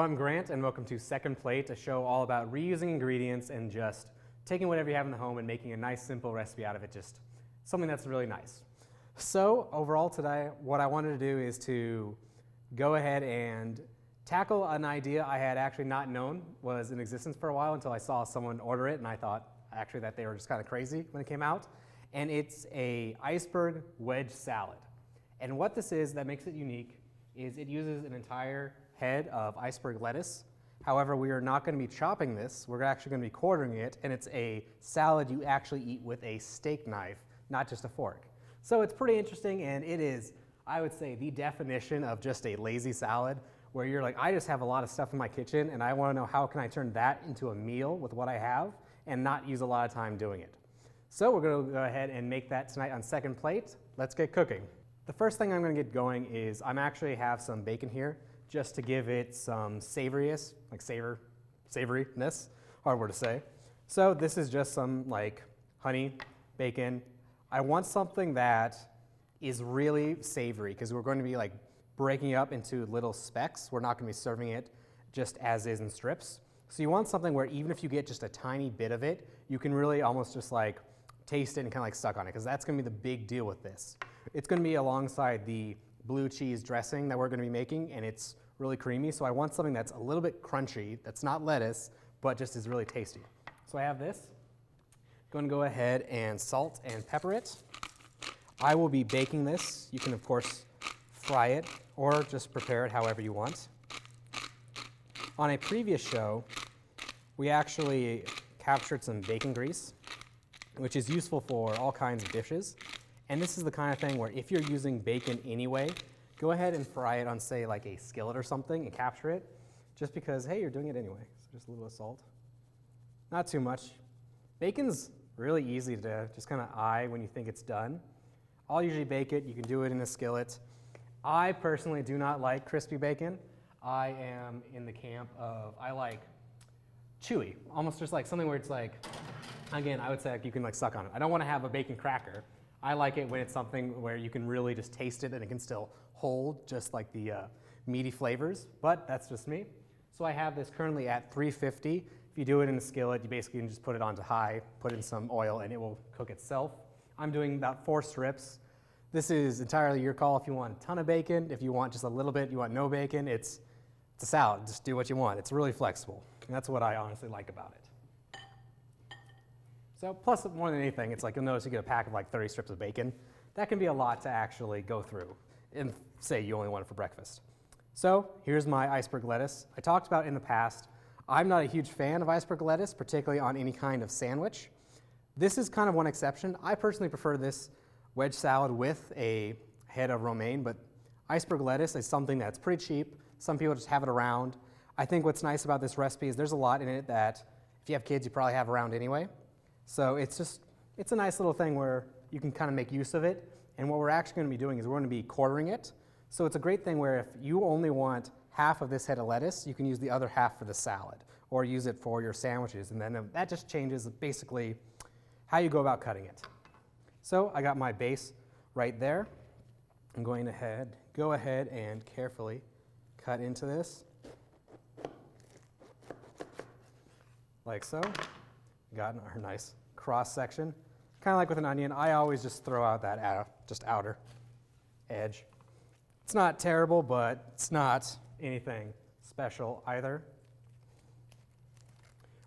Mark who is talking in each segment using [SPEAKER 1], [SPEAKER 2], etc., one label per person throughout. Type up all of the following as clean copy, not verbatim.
[SPEAKER 1] I'm Grant, and welcome to Second Plate, a show all about reusing ingredients and just taking whatever you have in the home and making a nice, simple recipe out of it, just something that's really nice. So overall today, what I wanted to do is to go ahead and tackle an idea I had actually not known was in existence for a while until I saw someone order it, and I thought actually that they were just kind of crazy when it came out. And it's a iceberg wedge salad. And what this is that makes it unique is it uses an entire head of iceberg lettuce. However, we are not going to be chopping this. We're actually going to be quartering it, and it's a salad you actually eat with a steak knife, not just a fork. So it's pretty interesting, and it is, I would say, the definition of just a lazy salad, where you're like, I just have a lot of stuff in my kitchen, and I want to know how can I turn that into a meal with what I have and not use a lot of time doing it. So we're going to go ahead and make that tonight on Second Plate. Let's get cooking. The first thing I'm going to get going is I'm actually have some bacon here just to give it some savoriness, hard word to say. So this is just some like honey, bacon. I want something that is really savory because we're going to be like breaking it up into little specks. We're not going to be serving it just as is in strips. So you want something where even if you get just a tiny bit of it, you can really almost just like taste it and kind of like suck on it, because that's going to be the big deal with this. It's going to be alongside the blue cheese dressing that we're going to be making, and it's really creamy. So I want something that's a little bit crunchy, that's not lettuce, but just is really tasty. So I have this. Going to go ahead and salt and pepper it. I will be baking this. You can, of course, fry it or just prepare it however you want. On a previous show, we actually captured some bacon grease, which is useful for all kinds of dishes. And this is the kind of thing where if you're using bacon anyway, go ahead and fry it on, say, like a skillet or something and capture it, just because, hey, you're doing it anyway. So just a little bit of salt. Not too much. Bacon's really easy to just kind of eye when you think it's done. I'll usually bake it. You can do it in a skillet. I personally do not like crispy bacon. I am in the camp of, I like chewy, almost just like something where it's like, again, I would say like you can like suck on it. I don't want to have a bacon cracker. I like it when it's something where you can really just taste it and it can still hold just like the meaty flavors, but that's just me. So I have this currently at 350. If you do it in a skillet, you basically can just put it onto high, put in some oil, and it will cook itself. I'm doing about 4 strips. This is entirely your call if you want a ton of bacon, if you want just a little bit, you want no bacon, it's a salad, just do what you want. It's really flexible, and that's what I honestly like about it. So plus, more than anything, it's like you'll notice you get a pack of like 30 strips of bacon. That can be a lot to actually go through and say you only want it for breakfast. So here's my iceberg lettuce. I talked about in the past, I'm not a huge fan of iceberg lettuce, particularly on any kind of sandwich. This is kind of one exception. I personally prefer this wedge salad with a head of romaine, but iceberg lettuce is something that's pretty cheap. Some people just have it around. I think what's nice about this recipe is there's a lot in it that if you have kids, you probably have around anyway. So it's a nice little thing where you can kind of make use of it. And what we're actually going to be doing is we're going to be quartering it. So it's a great thing where if you only want half of this head of lettuce, you can use the other half for the salad or use it for your sandwiches. And then that just changes basically how you go about cutting it. So I got my base right there. I'm going to go ahead and carefully cut into this like so. Got our nice cross section. Kind of like with an onion, I always just throw out that outer edge. It's not terrible, but it's not anything special either.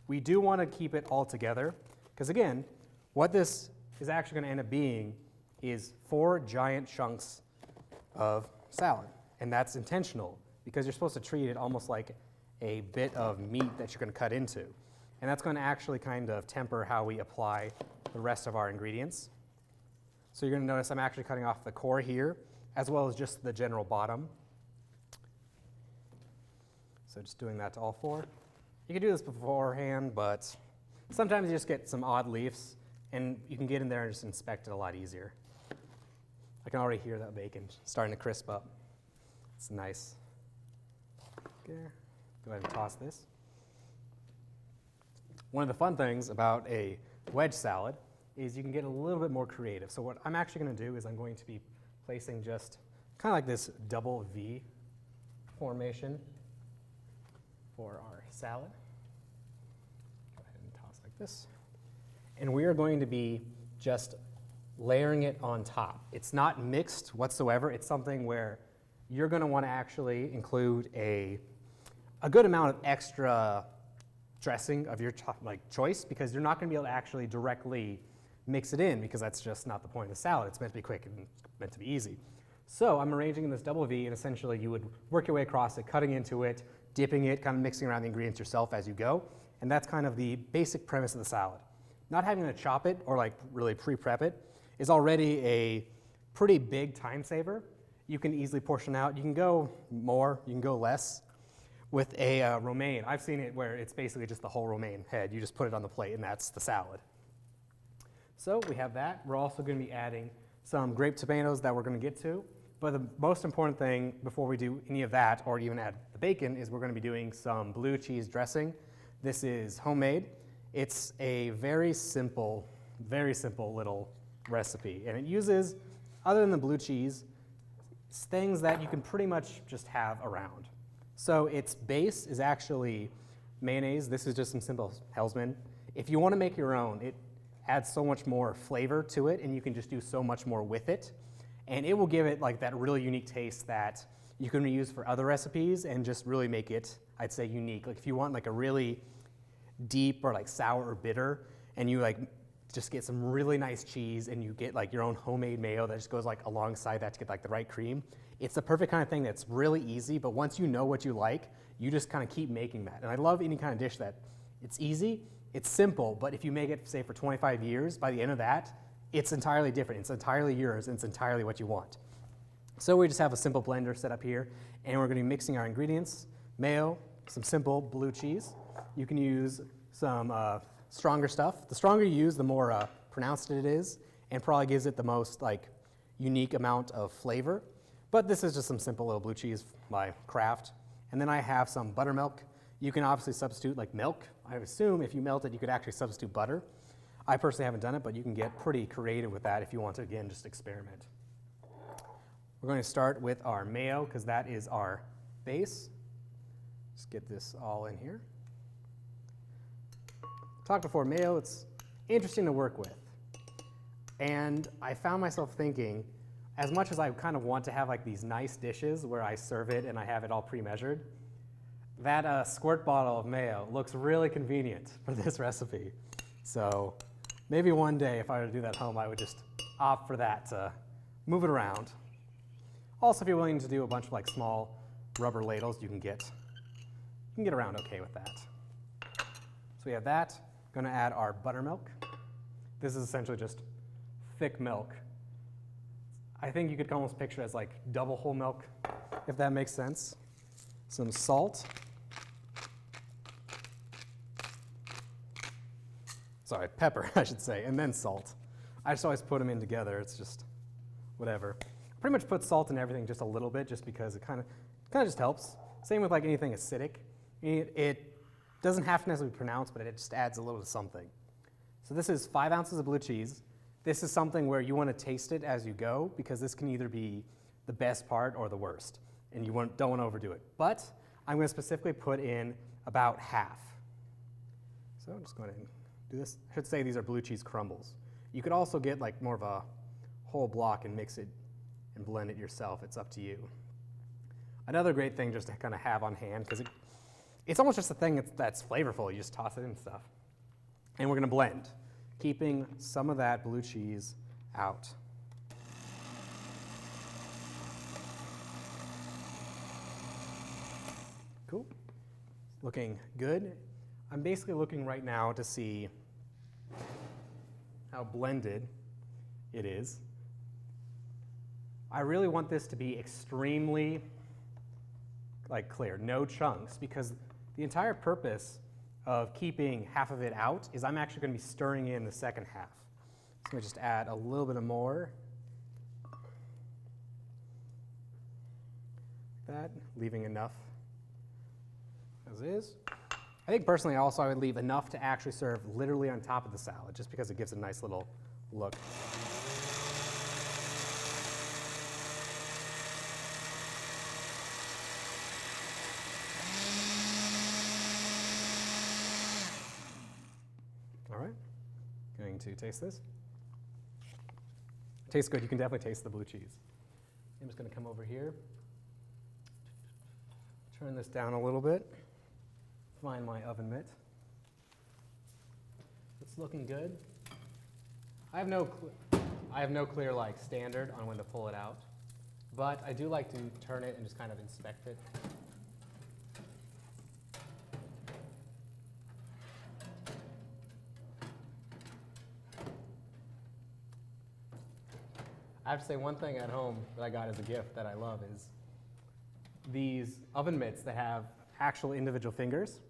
[SPEAKER 1] We do want to keep it all together because, again, what this is actually going to end up being is 4 giant chunks of salad, and that's intentional because you're supposed to treat it almost like a bit of meat that you're going to cut into. And that's going to actually kind of temper how we apply the rest of our ingredients. So you're going to notice I'm actually cutting off the core here, as well as just the general bottom. So just doing that to all 4. You can do this beforehand, but sometimes you just get some odd leaves, and you can get in there and just inspect it a lot easier. I can already hear that bacon starting to crisp up. It's nice. Okay. Go ahead and toss this. One of the fun things about a wedge salad is you can get a little bit more creative. So what I'm actually going to do is I'm going to be placing just kind of like this double V formation for our salad. Go ahead and toss like this. And we are going to be just layering it on top. It's not mixed whatsoever. It's something where you're going to want to actually include a good amount of extra dressing of your choice, because you're not going to be able to actually directly mix it in, because that's just not the point of the salad. It's meant to be quick and it's meant to be easy. So I'm arranging in this double V, and essentially you would work your way across it, cutting into it, dipping it, kind of mixing around the ingredients yourself as you go. And that's kind of the basic premise of the salad. Not having to chop it or like really pre-prep it is already a pretty big time saver. You can easily portion out. You can go more, you can go less. With a romaine, I've seen it where it's basically just the whole romaine head. You just put it on the plate and that's the salad. So we have that. We're also going to be adding some grape tomatoes that we're going to get to. But the most important thing before we do any of that, or even add the bacon, is we're going to be doing some blue cheese dressing. This is homemade. It's a very simple little recipe. And it uses, other than the blue cheese, things that you can pretty much just have around. So its base is actually mayonnaise. This is just some simple Hellsman. If you want to make your own, it adds so much more flavor to it, and you can just do so much more with it. And it will give it like that really unique taste that you can reuse for other recipes and just really make it, I'd say, unique. Like if you want like a really deep or like sour or bitter, and you like just get some really nice cheese and you get like your own homemade mayo that just goes like alongside that to get like the right cream. It's the perfect kind of thing that's really easy, but once you know what you like, you just kind of keep making that. And I love any kind of dish that it's easy, it's simple, but if you make it, say, for 25 years, by the end of that, it's entirely different. It's entirely yours, and it's entirely what you want. So we just have a simple blender set up here, and we're going to be mixing our ingredients: mayo, some simple blue cheese. You can use some stronger stuff. The stronger you use, the more pronounced it is, and probably gives it the most like unique amount of flavor. But this is just some simple little blue cheese by Kraft. And then I have some buttermilk. You can obviously substitute like milk. I assume if you melt it, you could actually substitute butter. I personally haven't done it, but you can get pretty creative with that if you want to, again, just experiment. We're going to start with our mayo, because that is our base. Just get this all in here. Talked before, mayo, it's interesting to work with. And I found myself thinking, as much as I kind of want to have like these nice dishes where I serve it and I have it all pre-measured, that squirt bottle of mayo looks really convenient for this recipe. So maybe one day if I were to do that at home, I would just opt for that to move it around. Also, if you're willing to do a bunch of like small rubber ladles, you can get around okay with that. So we have that. Going to add our buttermilk. This is essentially just thick milk. I think you could almost picture it as like double whole milk, if that makes sense. Some salt. Sorry, pepper, I should say, and then salt. I just always put them in together. It's just whatever. I pretty much put salt in everything just a little bit, just because it kind of just helps. Same with like anything acidic. It doesn't have to necessarily be pronounced, but it just adds a little to something. So this is 5 ounces of blue cheese. This is something where you want to taste it as you go, because this can either be the best part or the worst, and you don't want to overdo it. But I'm going to specifically put in about half. So I'm just going to do this. I should say these are blue cheese crumbles. You could also get like more of a whole block and mix it and blend it yourself. It's up to you. Another great thing just to kind of have on hand, because it's almost just a thing that's flavorful. You just toss it in and stuff. And we're going to blend, keeping some of that blue cheese out. Cool. Looking good. I'm basically looking right now to see how blended it is. I really want this to be extremely clear, no chunks, because the entire purpose of keeping half of it out is I'm actually going to be stirring in the second half. So I'm going to just add a little bit more. That, leaving enough as is. I think personally also I would leave enough to actually serve literally on top of the salad, just because it gives a nice little look. Going to taste this. Tastes good. You can definitely taste the blue cheese. I'm just going to come over here, turn this down a little bit, find my oven mitt. It's looking good. I have no clear like standard on when to pull it out, but I do like to turn it and just kind of inspect it. I have to say one thing at home that I got as a gift that I love is these oven mitts that have actual individual fingers.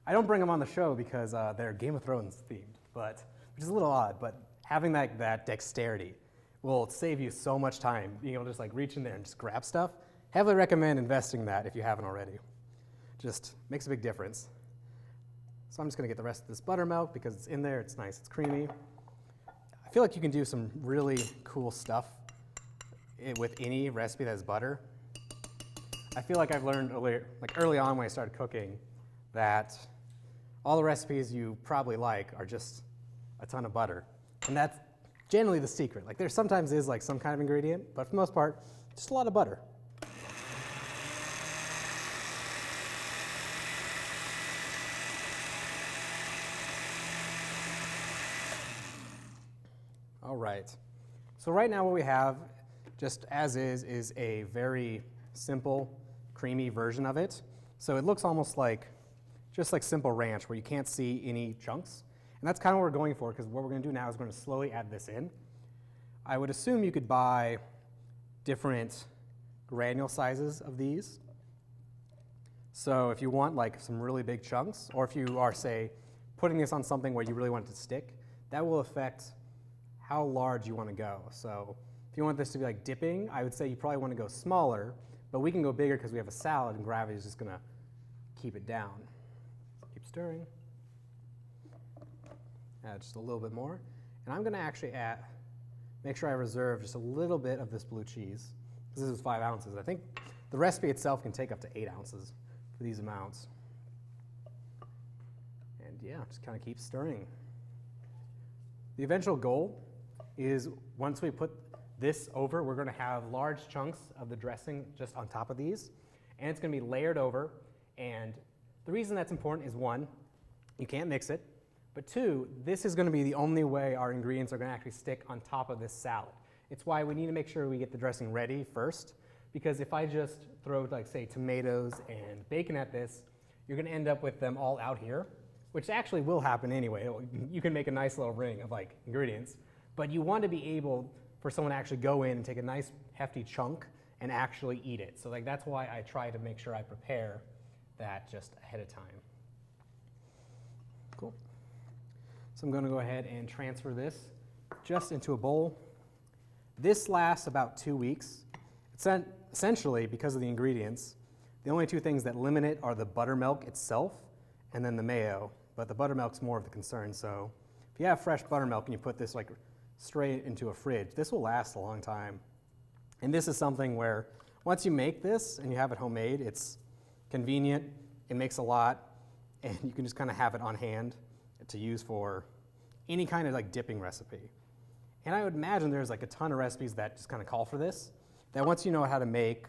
[SPEAKER 1] I don't bring them on the show because they're Game of Thrones themed, which is a little odd, but having that dexterity will save you so much time, being able to just like reach in there and just grab stuff. Heavily recommend investing in that if you haven't already. Just makes a big difference. So I'm just gonna get the rest of this buttermilk because it's in there, it's nice, it's creamy. I feel like you can do some really cool stuff with any recipe that has butter. I feel like I've learned early on when I started cooking that all the recipes you probably like are just a ton of butter. And that's generally the secret. Like there sometimes is like some kind of ingredient, but for the most part, just a lot of butter. All right. So right now what we have, just as is a very simple, creamy version of it. So it looks almost like just like simple ranch where you can't see any chunks. And that's kind of what we're going for, because what we're going to do now is we're going to slowly add this in. I would assume you could buy different granule sizes of these. So if you want like some really big chunks, or if you are, say, putting this on something where you really want it to stick, that will affect how large you want to go. So if you want this to be like dipping, I would say you probably want to go smaller, but we can go bigger because we have a salad and gravity is just going to keep it down. Keep stirring. Add just a little bit more. And I'm going to actually make sure I reserve just a little bit of this blue cheese. This is 5 ounces. I think the recipe itself can take up to 8 ounces for these amounts. And yeah, just kind of keep stirring. The eventual goal is once we put this over, we're going to have large chunks of the dressing just on top of these, and it's going to be layered over. And the reason that's important is 1, you can't mix it, but 2, this is going to be the only way our ingredients are going to actually stick on top of this salad. It's why we need to make sure we get the dressing ready first, because if I just throw, like, say, tomatoes and bacon at this, you're going to end up with them all out here, which actually will happen anyway. You can make a nice little ring of like ingredients, but you want to be able for someone to actually go in and take a nice hefty chunk and actually eat it. So like that's why I try to make sure I prepare that just ahead of time. Cool. So I'm going to go ahead and transfer this just into a bowl. This lasts about 2 weeks. It's essentially, because of the ingredients, the only 2 things that limit it are the buttermilk itself and then the mayo, but the buttermilk's more of the concern. So if you have fresh buttermilk and you put this like straight into a fridge, this will last a long time. And this is something where once you make this and you have it homemade, it's convenient, it makes a lot, and you can just kind of have it on hand to use for any kind of like dipping recipe. And I would imagine there's like a ton of recipes that just kind of call for this, that once you know how to make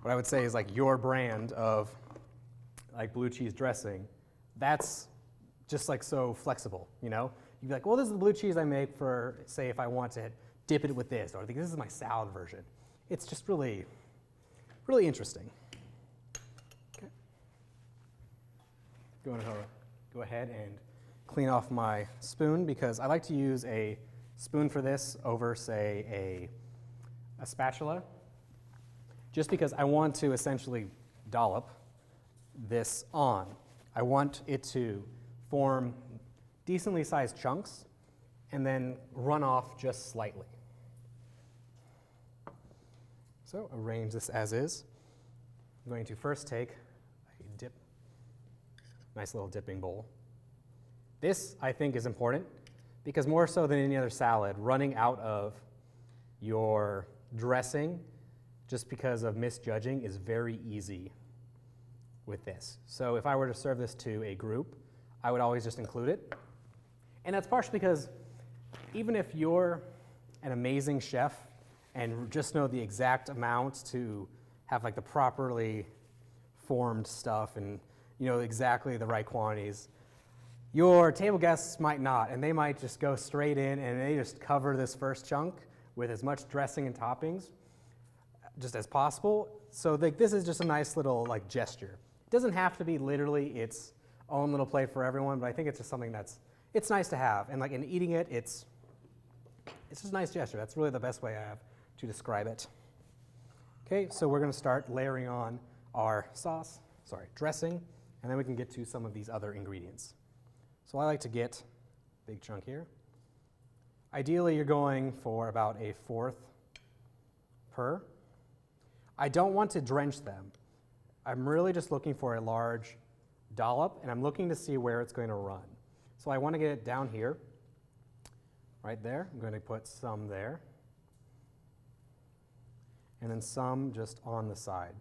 [SPEAKER 1] what I would say is like your brand of like blue cheese dressing, that's just like so flexible, you know? You'd be like, well, this is the blue cheese I make for, say, if I want to dip it with this, or I think this is my salad version. It's just really, really interesting. Okay. Go ahead and clean off my spoon, because I like to use a spoon for this over, say, a spatula, just because I want to essentially dollop this on. I want it to form decently sized chunks and then run off just slightly. So arrange this as is. I'm going to first take a nice little dipping bowl. This, I think, is important because more so than any other salad, running out of your dressing just because of misjudging is very easy with this. So if I were to serve this to a group, I would always just include it. And that's partially because even if you're an amazing chef and just know the exact amount to have like the properly formed stuff and you know exactly the right quantities, your table guests might not, and they might just go straight in and they just cover this first chunk with as much dressing and toppings just as possible. So this is just a nice little like gesture. It doesn't have to be literally its own little plate for everyone, but I think it's just something it's nice to have. And like in eating it, it's just a nice gesture. That's really the best way I have to describe it. Okay, so we're going to start layering on our dressing, and then we can get to some of these other ingredients. So I like to get a big chunk here. Ideally, you're going for about a fourth per. I don't want to drench them. I'm really just looking for a large dollop, and I'm looking to see where it's going to run. So I want to get it down here, right there. I'm going to put some there, and then some just on the side.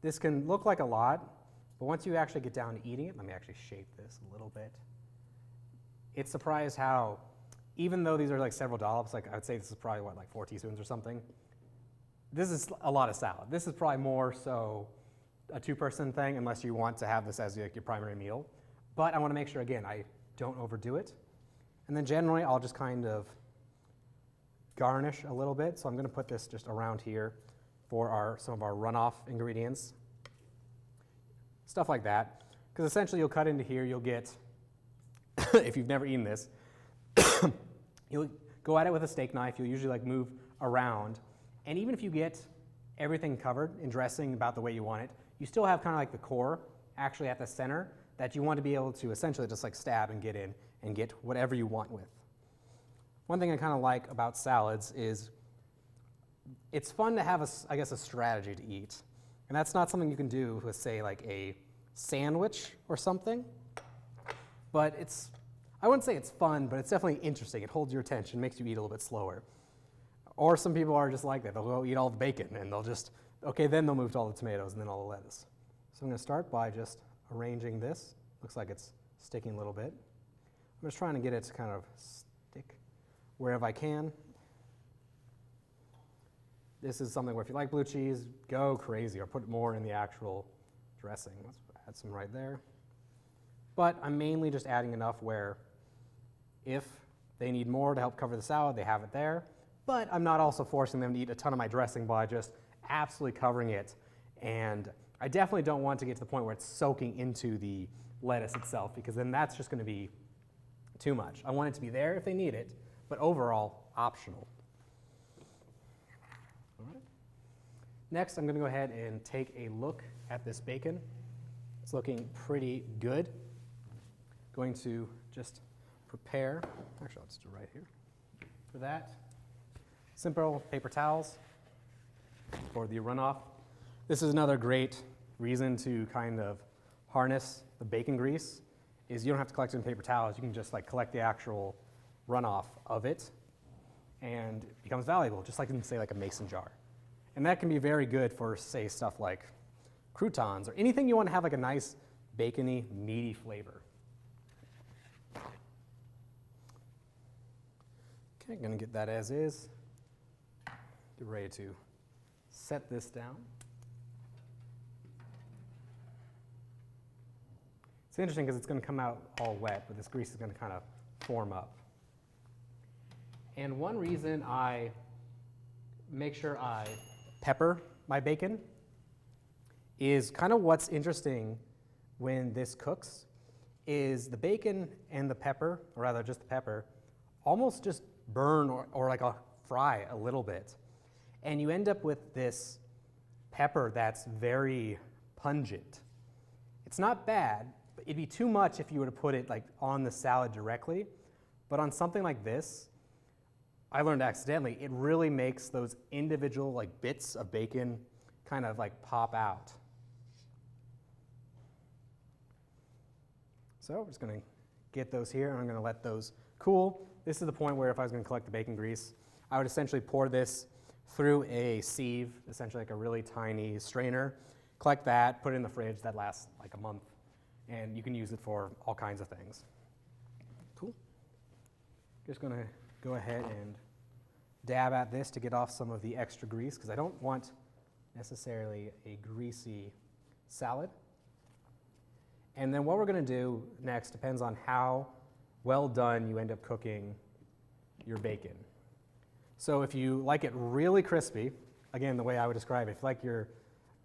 [SPEAKER 1] This can look like a lot, but once you actually get down to eating it, let me actually shape this a little bit. It's surprised how, even though these are like several dollops, like I would say this is probably what, like 4 teaspoons or something. This is a lot of salad. This is probably more so a 2-person thing unless you want to have this as like your primary meal. But I want to make sure, again, I don't overdo it. And then generally I'll just kind of garnish a little bit. So I'm going to put this just around here for some of our runoff ingredients. Stuff like that. Because essentially you'll cut into here, you'll get, if you've never eaten this, you'll go at it with a steak knife. You'll usually like move around. And even if you get everything covered in dressing about the way you want it, you still have kind of like the core actually at the center that you want to be able to essentially just like stab and get in and get whatever you want with. One thing I kind of like about salads is it's fun to have, I guess, a strategy to eat. And that's not something you can do with, say, like a sandwich or something. But I wouldn't say it's fun, but it's definitely interesting. It holds your attention, makes you eat a little bit slower. Or some people are just like that. They'll go eat all the bacon, and they'll just, then they'll move to all the tomatoes and then all the lettuce. So I'm going to start by just arranging this. Looks like it's sticking a little bit. I'm just trying to get it to kind of stick wherever I can. This is something where if you like blue cheese, go crazy or put more in the actual dressing. Let's add some right there. But I'm mainly just adding enough where if they need more to help cover the salad, they have it there. But I'm not also forcing them to eat a ton of my dressing by just absolutely covering it. And I definitely don't want to get to the point where it's soaking into the lettuce itself, because then that's just going to be too much. I want it to be there if they need it, but overall, optional. All right. Next, I'm going to go ahead and take a look at this bacon. It's looking pretty good. Going to just prepare, actually, let's do right here. For that, simple paper towels for the runoff. This is another great reason to kind of harness the bacon grease, is you don't have to collect it in paper towels. You can just like collect the actual runoff of it, and it becomes valuable, just like in, say, like a mason jar. And that can be very good for, say, stuff like croutons or anything you want to have like a nice bacony, meaty flavor. Okay, gonna get that as is. Get ready to set this down. It's interesting because it's going to come out all wet, but this grease is going to kind of form up. And one reason I make sure I pepper my bacon is kind of what's interesting when this cooks is the bacon and the pepper, or rather just the pepper, almost just burn or like a fry a little bit. And you end up with this pepper that's very pungent. It's not bad, but it'd be too much if you were to put it like on the salad directly. But on something like this, I learned accidentally, it really makes those individual like bits of bacon kind of like pop out. So we're just going to get those here, and I'm going to let those cool. This is the point where if I was going to collect the bacon grease, I would essentially pour this through a sieve, essentially like a really tiny strainer, collect that, put it in the fridge. That lasts like a month, and you can use it for all kinds of things. Cool. Just going to go ahead and dab at this to get off some of the extra grease because I don't want necessarily a greasy salad. And then what we're going to do next depends on how well done you end up cooking your bacon. So if you like it really crispy, again, the way I would describe it, if you like your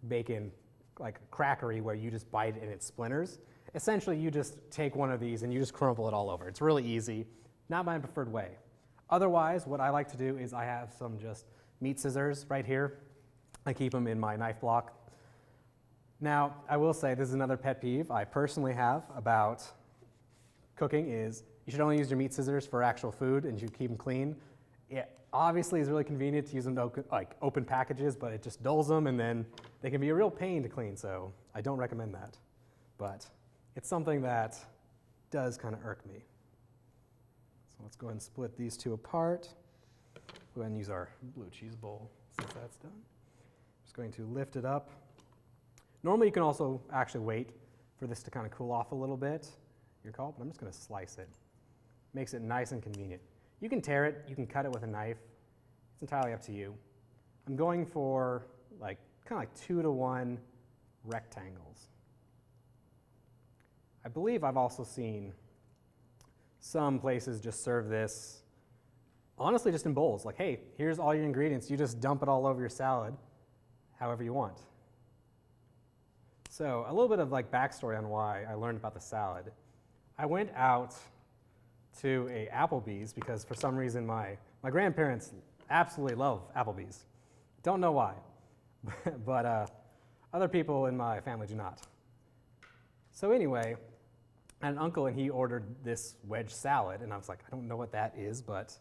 [SPEAKER 1] bacon like crackery where you just bite it and it splinters, essentially you just take one of these and you just crumble it all over. It's really easy, not my preferred way. Otherwise, what I like to do is I have some just meat scissors right here. I keep them in my knife block. Now, I will say this is another pet peeve I personally have about cooking is you should only use your meat scissors for actual food and you keep them clean. It obviously is really convenient to use them to open packages, but it just dulls them and then they can be a real pain to clean, so I don't recommend that. But it's something that does kind of irk me. So let's go ahead and split these two apart. Go ahead and use our blue cheese bowl since that's done. Just going to lift it up. Normally you can also actually wait for this to kind of cool off a little bit, your call, but I'm just going to slice it. Makes it nice and convenient. You can tear it, you can cut it with a knife. It's entirely up to you. I'm going for kind of like 2 to 1 rectangles. I believe I've also seen some places just serve this, honestly just in bowls. Like, hey, here's all your ingredients. You just dump it all over your salad however you want. So a little bit of backstory on why I learned about the salad. I went out to a Applebee's because for some reason my grandparents absolutely love Applebee's. Don't know why, but other people in my family do not. So anyway, I had an uncle and he ordered this wedge salad and I was like, I don't know what that is, but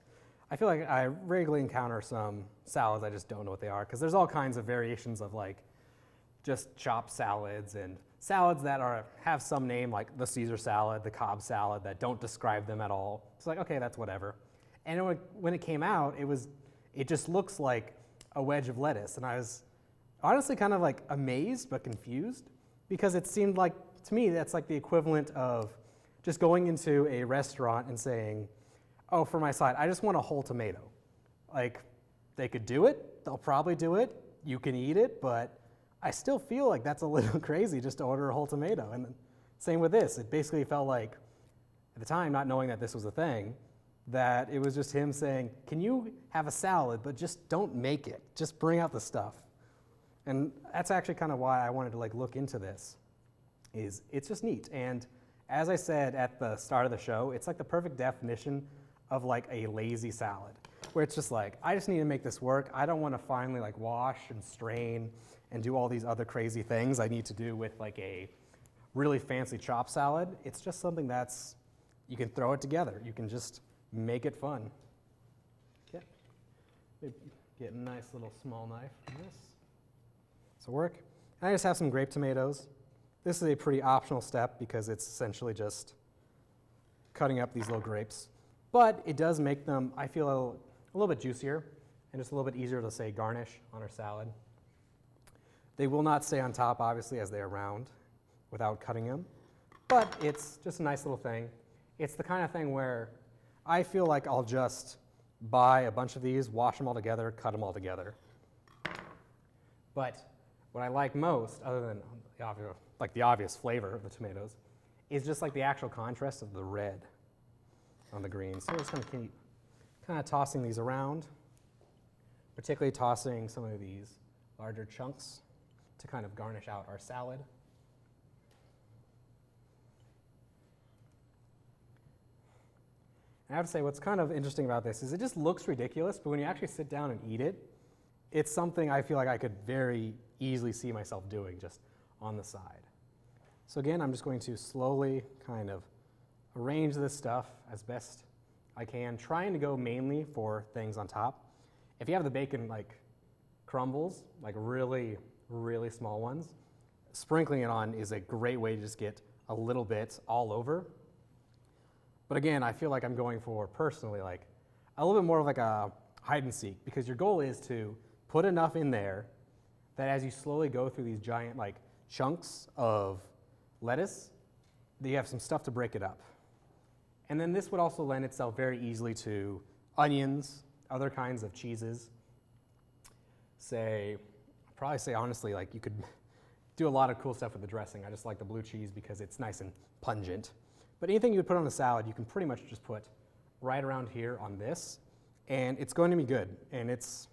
[SPEAKER 1] I feel like I regularly encounter some salads, I just don't know what they are because there's all kinds of variations of just chopped salads and salads that have some name like the Caesar salad, the Cobb salad that don't describe them at all. It's like, okay, that's whatever. And when it came out, it just looks like a wedge of lettuce. And I was honestly kind of amazed but confused because it seemed like, to me, that's like the equivalent of just going into a restaurant and saying, oh, for my side, I just want a whole tomato. They could do it, they'll probably do it, you can eat it, but I still feel like that's a little crazy just to order a whole tomato. And same with this. It basically felt like, at the time, not knowing that this was a thing, that it was just him saying, can you have a salad, but just don't make it. Just bring out the stuff. And that's actually kind of why I wanted to look into this, is it's just neat. And as I said at the start of the show, it's the perfect definition of a lazy salad, where it's just I just need to make this work. I don't want to finally wash and strain and do all these other crazy things I need to do with a really fancy chopped salad. It's just something that's, you can throw it together. You can just make it fun. Okay. Get a nice little small knife for this. This will work. And I just have some grape tomatoes. This is a pretty optional step because it's essentially just cutting up these little grapes. But it does make them, I feel, a little bit juicier and just a little bit easier to, say, garnish on our salad. They will not stay on top, obviously, as they are round without cutting them. But it's just a nice little thing. It's the kind of thing where I feel like I'll just buy a bunch of these, wash them all together, cut them all together. But what I like most, other than the obvious flavor of the tomatoes, is just the actual contrast of the red on the green. So I'm just going to keep kind of tossing these around, particularly tossing some of these larger chunks to kind of garnish out our salad. And I have to say, what's kind of interesting about this is it just looks ridiculous, but when you actually sit down and eat it, it's something I feel like I could very easily see myself doing just on the side. So again, I'm just going to slowly kind of arrange this stuff as best I can, trying to go mainly for things on top. If you have the bacon crumbles, really, really small ones, sprinkling it on is a great way to just get a little bit all over. But again, I feel like I'm going for, personally, a little bit more of a hide and seek, because your goal is to put enough in there that as you slowly go through these giant chunks of lettuce, that you have some stuff to break it up. And then this would also lend itself very easily to onions, other kinds of cheeses. I'd probably say honestly, like you could do a lot of cool stuff with the dressing. I just like the blue cheese because it's nice and pungent. But anything you would put on a salad, you can pretty much just put right around here on this, and it's going to be good. And it's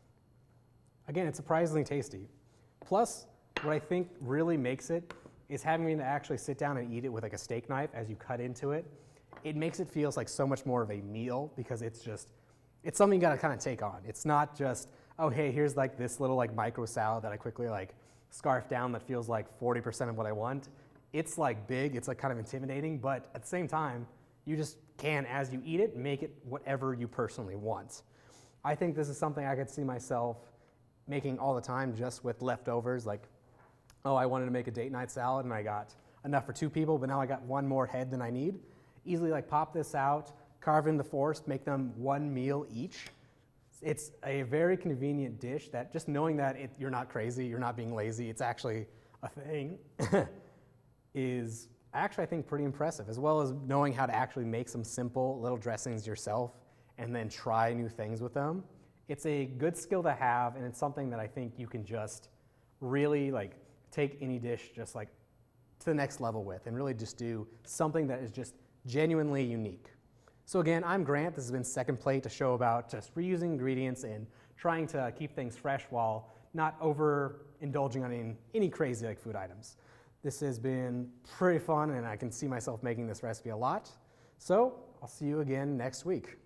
[SPEAKER 1] surprisingly tasty. Plus, what I think really makes it is having to actually sit down and eat it with like a steak knife as you cut into it. It makes it feel like so much more of a meal because it's something you gotta kind of take on. It's not just, oh, hey, here's like this little like micro salad that I quickly like scarf down that feels like 40% of what I want. It's like big, it's like kind of intimidating, but at the same time, you just can, as you eat it, make it whatever you personally want. I think this is something I could see myself making all the time just with leftovers. Like, oh, I wanted to make a date night salad and I got enough for 2 people, but now I got 1 more head than I need. Easily like pop this out, carve in the force, make them 1 meal each. It's a very convenient dish that just knowing that you're not crazy, you're not being lazy, it's actually a thing, is actually I think pretty impressive, as well as knowing how to actually make some simple little dressings yourself and then try new things with them. It's a good skill to have, and it's something that I think you can just really like take any dish just like to the next level with and really just do something that is just genuinely unique. So again, I'm Grant. This has been Second Plate, a show about just reusing ingredients and trying to keep things fresh while not overindulging on any crazy like food items. This has been pretty fun, and I can see myself making this recipe a lot. So I'll see you again next week.